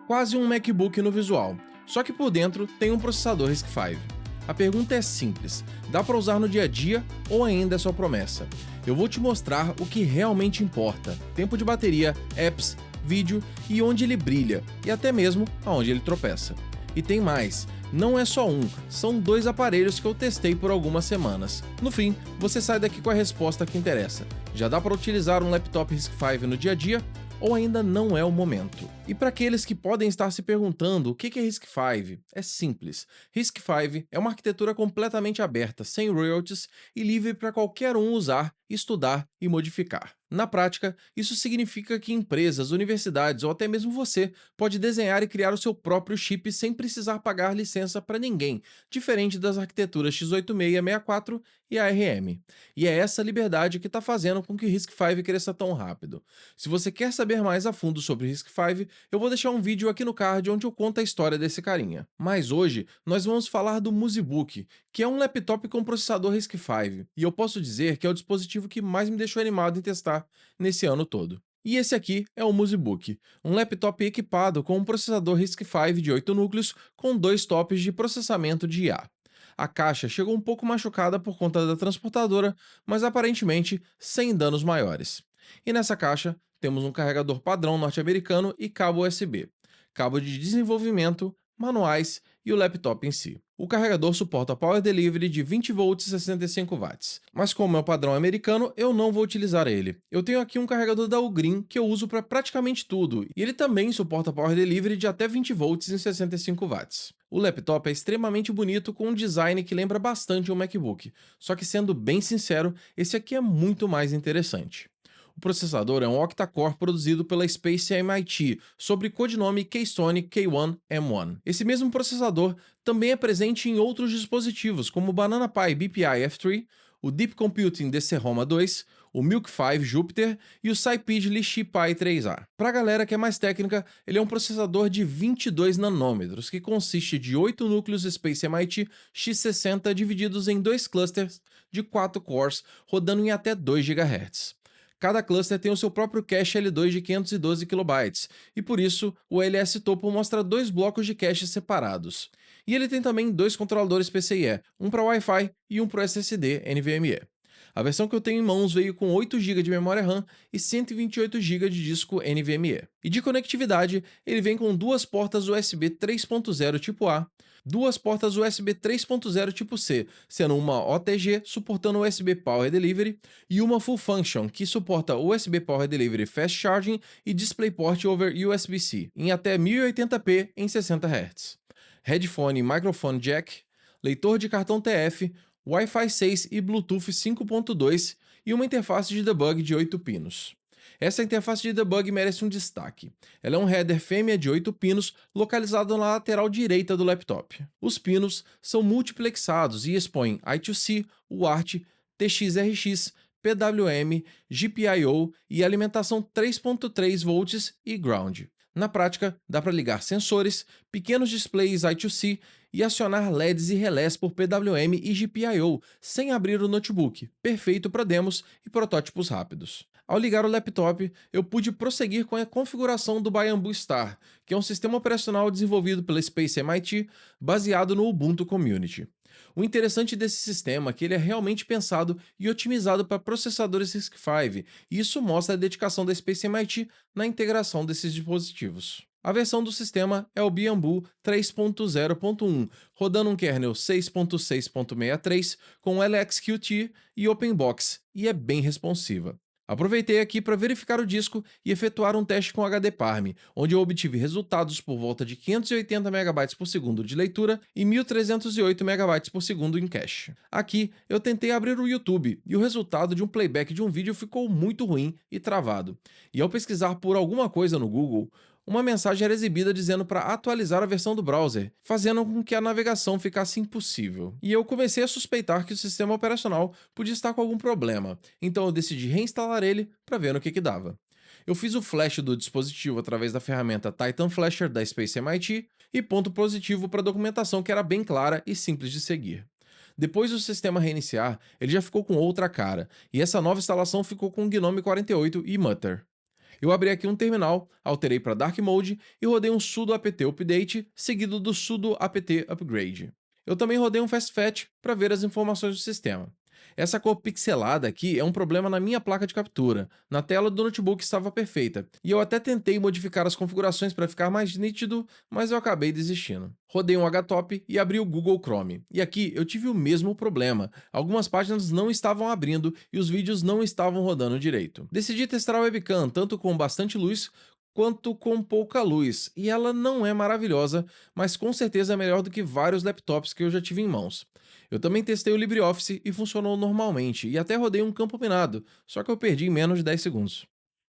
Quase um MacBook no visual, só que por dentro tem um processador RISC-V. A pergunta é simples, dá para usar no dia a dia ou ainda é só promessa? Eu vou te mostrar o que realmente importa, tempo de bateria, apps, vídeo e onde ele brilha, e até mesmo aonde ele tropeça. E tem mais, não é só um, são dois aparelhos que eu testei por algumas semanas. No fim, você sai daqui com a resposta que interessa. Já dá para utilizar um laptop RISC-V no dia a dia? Ou ainda não é o momento? E para aqueles que podem estar se perguntando o que é RISC-V, é simples. RISC-V é uma arquitetura completamente aberta, sem royalties e livre para qualquer um usar, estudar e modificar. Na prática, isso significa que empresas, universidades ou até mesmo você pode desenhar e criar o seu próprio chip sem precisar pagar licença para ninguém, diferente das arquiteturas x86, 64 e ARM. E é essa liberdade que está fazendo com que o RISC-V cresça tão rápido. Se você quer saber mais a fundo sobre RISC-V, eu vou deixar um vídeo aqui no card onde eu conto a história desse carinha. Mas hoje nós vamos falar do MusiBook, que é um laptop com processador RISC-V, e eu posso dizer que é o dispositivo que mais me deixou animado em testar nesse ano todo. E esse aqui é o MusiBook, um laptop equipado com um processador RISC-V de 8 núcleos com dois tops de processamento de IA. A caixa chegou um pouco machucada por conta da transportadora, mas aparentemente sem danos maiores. E nessa caixa temos um carregador padrão norte-americano e cabo USB, cabo de desenvolvimento, manuais e o laptop em si. O carregador suporta Power Delivery de 20 volts e 65 watts, mas como é o padrão americano, eu não vou utilizar ele. Eu tenho aqui um carregador da Ugreen que eu uso para praticamente tudo, e ele também suporta Power Delivery de até 20 volts e 65 watts. O laptop é extremamente bonito com um design que lembra bastante um MacBook, só que sendo bem sincero, esse aqui é muito mais interessante. O processador é um octa-core produzido pela Space MIT, sob codinome Keystone K1M1. Esse mesmo processador também é presente em outros dispositivos, como o Banana Pi BPI F3, o Deep Computing DC-ROMA 2, o Milk 5 Jupyter e o Sciped Lishi Pi 3A. Para a galera que é mais técnica, ele é um processador de 22 nanômetros, que consiste de 8 núcleos Space MIT X60 divididos em dois clusters de 4 cores, rodando em até 2 GHz. Cada cluster tem o seu próprio cache L2 de 512 KB, e por isso o LS Topo mostra dois blocos de cache separados. E ele tem também dois controladores PCIe, um para Wi-Fi e um para SSD NVMe. A versão que eu tenho em mãos veio com 8 GB de memória RAM e 128 GB de disco NVMe. E de conectividade, ele vem com duas portas USB 3.0 tipo A, duas portas USB 3.0 tipo C, sendo uma OTG suportando USB Power Delivery e uma Full Function, que suporta USB Power Delivery Fast Charging e DisplayPort over USB-C, em até 1080p em 60 Hz. Headphone e microphone jack, leitor de cartão TF, Wi-Fi 6 e Bluetooth 5.2 e uma interface de debug de 8 pinos. Essa interface de debug merece um destaque. Ela é um header fêmea de 8 pinos localizado na lateral direita do laptop. Os pinos são multiplexados e expõem I2C, UART, TXRX, PWM, GPIO e alimentação 3.3 volts e ground. Na prática, dá para ligar sensores, pequenos displays I2C e acionar LEDs e relés por PWM e GPIO sem abrir o notebook, perfeito para demos e protótipos rápidos. Ao ligar o laptop, eu pude prosseguir com a configuração do Bamboo Star, que é um sistema operacional desenvolvido pela Space MIT baseado no Ubuntu Community. O interessante desse sistema é que ele é realmente pensado e otimizado para processadores RISC-V, e isso mostra a dedicação da Space MIT na integração desses dispositivos. A versão do sistema é o Bamboo 3.0.1, rodando um kernel 6.6.63 com LXQt e OpenBox, e é bem responsiva. Aproveitei aqui para verificar o disco e efetuar um teste com HD Parm, onde eu obtive resultados por volta de 580 MB por segundo de leitura e 1308 MB por segundo em cache. Aqui, eu tentei abrir o YouTube e o resultado de um playback de um vídeo ficou muito ruim e travado. E ao pesquisar por alguma coisa no Google, uma mensagem era exibida dizendo para atualizar a versão do browser, fazendo com que a navegação ficasse impossível. E eu comecei a suspeitar que o sistema operacional podia estar com algum problema, então eu decidi reinstalar ele para ver no que dava. Eu fiz o flash do dispositivo através da ferramenta Titan Flasher da Space MIT e ponto positivo para a documentação que era bem clara e simples de seguir. Depois do sistema reiniciar, ele já ficou com outra cara, e essa nova instalação ficou com o Gnome 48 e Mutter. Eu abri aqui um terminal, alterei para Dark Mode e rodei um sudo apt update seguido do sudo apt upgrade. Eu também rodei um fast fetch para ver as informações do sistema. Essa cor pixelada aqui é um problema na minha placa de captura. Na tela do notebook estava perfeita, e eu até tentei modificar as configurações para ficar mais nítido, mas eu acabei desistindo. Rodei um HTOP e abri o Google Chrome. E aqui eu tive o mesmo problema. Algumas páginas não estavam abrindo e os vídeos não estavam rodando direito. Decidi testar a webcam tanto com bastante luz quanto com pouca luz, e ela não é maravilhosa, mas com certeza é melhor do que vários laptops que eu já tive em mãos. Eu também testei o LibreOffice e funcionou normalmente, e até rodei um campo minado, só que eu perdi em menos de 10 segundos.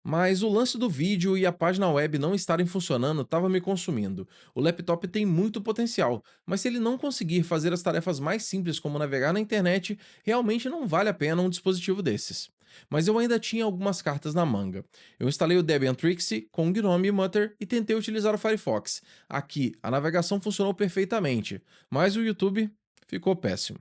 Mas o lance do vídeo e a página web não estarem funcionando estava me consumindo. O laptop tem muito potencial, mas se ele não conseguir fazer as tarefas mais simples como navegar na internet, realmente não vale a pena um dispositivo desses. Mas eu ainda tinha algumas cartas na manga. Eu instalei o Debian Trixie com GNOME e Mutter e tentei utilizar o Firefox. Aqui, a navegação funcionou perfeitamente, mas o YouTube ficou péssimo.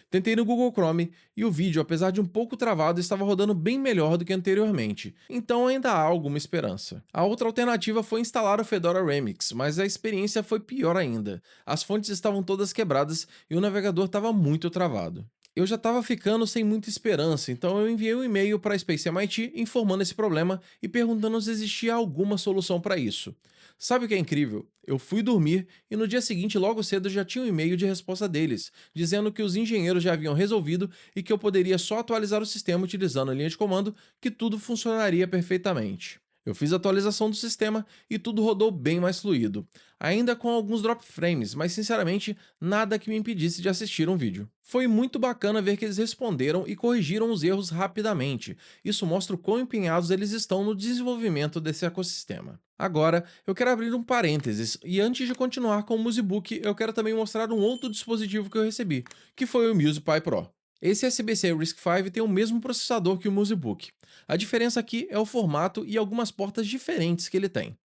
Tentei no Google Chrome e o vídeo, apesar de um pouco travado, estava rodando bem melhor do que anteriormente, então ainda há alguma esperança. A outra alternativa foi instalar o Fedora Remix, mas a experiência foi pior ainda. As fontes estavam todas quebradas e o navegador estava muito travado. Eu já estava ficando sem muita esperança, então eu enviei um e-mail para a Space MIT informando esse problema e perguntando se existia alguma solução para isso. Sabe o que é incrível? Eu fui dormir e no dia seguinte, logo cedo, já tinha um e-mail de resposta deles, dizendo que os engenheiros já haviam resolvido e que eu poderia só atualizar o sistema utilizando a linha de comando, que tudo funcionaria perfeitamente. Eu fiz a atualização do sistema e tudo rodou bem mais fluido, ainda com alguns drop frames, mas sinceramente nada que me impedisse de assistir um vídeo. Foi muito bacana ver que eles responderam e corrigiram os erros rapidamente. Isso mostra o quão empenhados eles estão no desenvolvimento desse ecossistema. Agora, eu quero abrir um parênteses e antes de continuar com o Musibook, eu quero também mostrar um outro dispositivo que eu recebi, que foi o MusicPy Pro. Esse SBC RISC-V tem o mesmo processador que o Musibook. A diferença aqui é o formato e algumas portas diferentes que ele tem.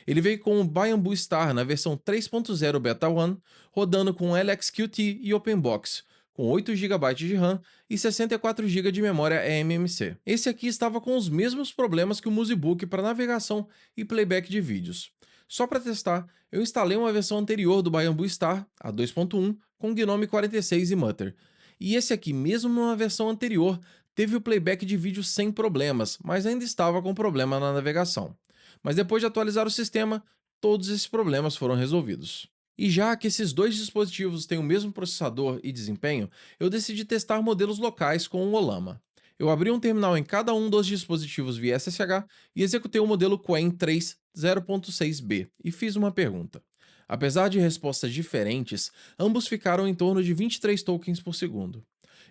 Ele veio com o Bamboo Star na versão 3.0 Beta 1, rodando com LXQT e OpenBox, com 8 GB de RAM e 64 GB de memória eMMC. Esse aqui estava com os mesmos problemas que o Musibook para navegação e playback de vídeos. Só para testar, eu instalei uma versão anterior do Bamboo Star, a 2.1, com GNOME 46 e Mutter. E esse aqui, mesmo numa versão anterior, teve o playback de vídeo sem problemas, mas ainda estava com problema na navegação. Mas depois de atualizar o sistema, todos esses problemas foram resolvidos. E já que esses dois dispositivos têm o mesmo processador e desempenho, eu decidi testar modelos locais com o Olama. Eu abri um terminal em cada um dos dispositivos via SSH e executei o modelo Qwen 3 0.6b e fiz uma pergunta. Apesar de respostas diferentes, ambos ficaram em torno de 23 tokens por segundo.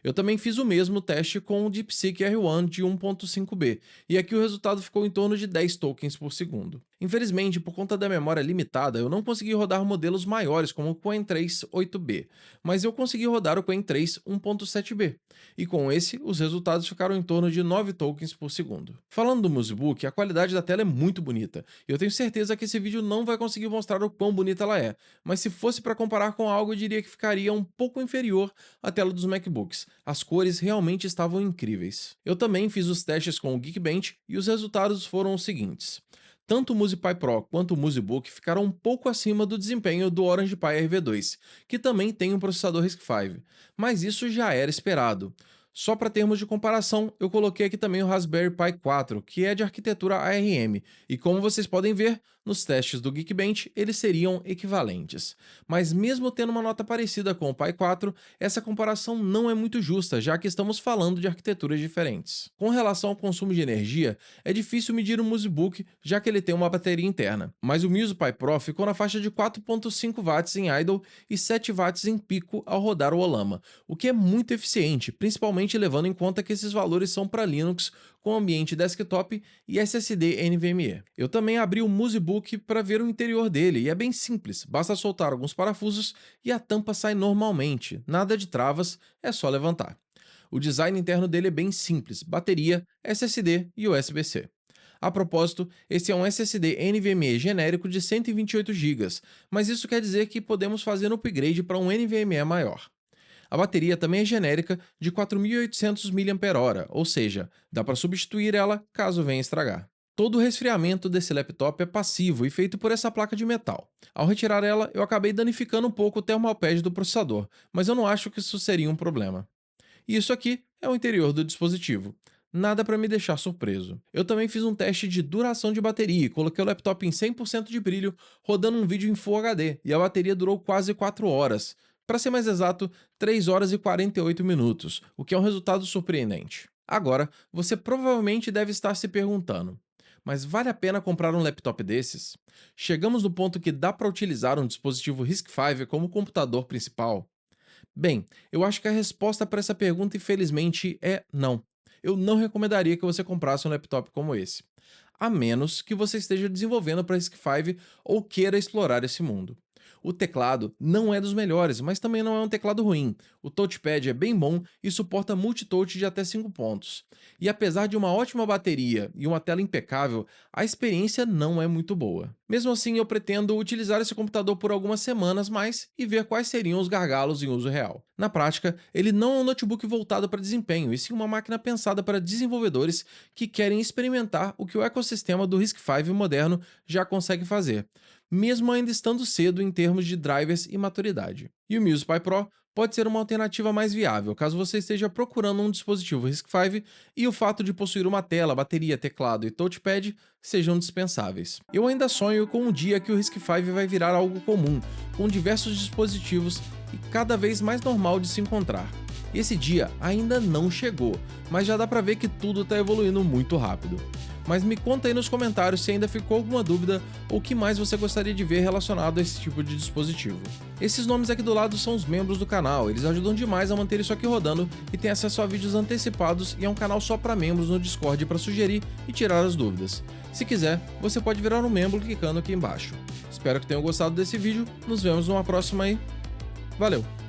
Eu também fiz o mesmo teste com o DeepSeek R1 de 1.5b, e aqui o resultado ficou em torno de 10 tokens por segundo. Infelizmente, por conta da memória limitada, eu não consegui rodar modelos maiores como o Qwen 3 8b, mas eu consegui rodar o Qwen 3 1.7b, e com esse, os resultados ficaram em torno de 9 tokens por segundo. Falando do Musibook, a qualidade da tela é muito bonita, e eu tenho certeza que esse vídeo não vai conseguir mostrar o quão bonita ela é, mas se fosse para comparar com algo, eu diria que ficaria um pouco inferior à tela dos MacBooks. As cores realmente estavam incríveis. Eu também fiz os testes com o Geekbench e os resultados foram os seguintes. Tanto o MusicPy Pro quanto o Musibook ficaram um pouco acima do desempenho do Orange Pi RV2, que também tem um processador RISC-V, mas isso já era esperado. Só para termos de comparação, eu coloquei aqui também o Raspberry Pi 4, que é de arquitetura ARM, e como vocês podem ver, nos testes do Geekbench eles seriam equivalentes. Mas mesmo tendo uma nota parecida com o Pi 4, essa comparação não é muito justa, já que estamos falando de arquiteturas diferentes. Com relação ao consumo de energia, é difícil medir o Musibook, já que ele tem uma bateria interna, mas o MusicPy Pro ficou na faixa de 4.5 watts em idle e 7 watts em pico ao rodar o Olama, o que é muito eficiente, principalmente levando em conta que esses valores são para Linux com ambiente desktop e SSD NVMe. Eu também abri o Musibook para ver o interior dele e é bem simples, basta soltar alguns parafusos e a tampa sai normalmente, nada de travas, é só levantar. O design interno dele é bem simples, bateria, SSD e USB-C. A propósito, esse é um SSD NVMe genérico de 128 GB, mas isso quer dizer que podemos fazer um upgrade para um NVMe maior. A bateria também é genérica de 4.800 mAh, ou seja, dá para substituir ela caso venha estragar. Todo o resfriamento desse laptop é passivo e feito por essa placa de metal. Ao retirar ela, eu acabei danificando um pouco o thermalpad do processador, mas eu não acho que isso seria um problema. E isso aqui é o interior do dispositivo. Nada para me deixar surpreso. Eu também fiz um teste de duração de bateria e coloquei o laptop em 100% de brilho, rodando um vídeo em Full HD, e a bateria durou quase 4 horas. Para ser mais exato, 3 horas e 48 minutos, o que é um resultado surpreendente. Agora, você provavelmente deve estar se perguntando: mas vale a pena comprar um laptop desses? Chegamos no ponto que dá para utilizar um dispositivo RISC-V como computador principal? Bem, eu acho que a resposta para essa pergunta, infelizmente, é não. Eu não recomendaria que você comprasse um laptop como esse, a menos que você esteja desenvolvendo para RISC-V ou queira explorar esse mundo. O teclado não é dos melhores, mas também não é um teclado ruim. O touchpad é bem bom e suporta multitouch de até 5 pontos. E apesar de uma ótima bateria e uma tela impecável, a experiência não é muito boa. Mesmo assim, eu pretendo utilizar esse computador por algumas semanas mais e ver quais seriam os gargalos em uso real. Na prática, ele não é um notebook voltado para desempenho, e sim uma máquina pensada para desenvolvedores que querem experimentar o que o ecossistema do RISC-V moderno já consegue fazer, mesmo ainda estando cedo em termos de drivers e maturidade. E o MusePy Pro pode ser uma alternativa mais viável caso você esteja procurando um dispositivo RISC-V e o fato de possuir uma tela, bateria, teclado e touchpad sejam dispensáveis. Eu ainda sonho com um dia que o RISC-V vai virar algo comum, com diversos dispositivos e cada vez mais normal de se encontrar. Esse dia ainda não chegou, mas já dá pra ver que tudo está evoluindo muito rápido. Mas me conta aí nos comentários se ainda ficou alguma dúvida ou o que mais você gostaria de ver relacionado a esse tipo de dispositivo. Esses nomes aqui do lado são os membros do canal, eles ajudam demais a manter isso aqui rodando e tem acesso a vídeos antecipados e é um canal só para membros no Discord para sugerir e tirar as dúvidas. Se quiser, você pode virar um membro clicando aqui embaixo. Espero que tenham gostado desse vídeo, nos vemos numa próxima aí. Valeu!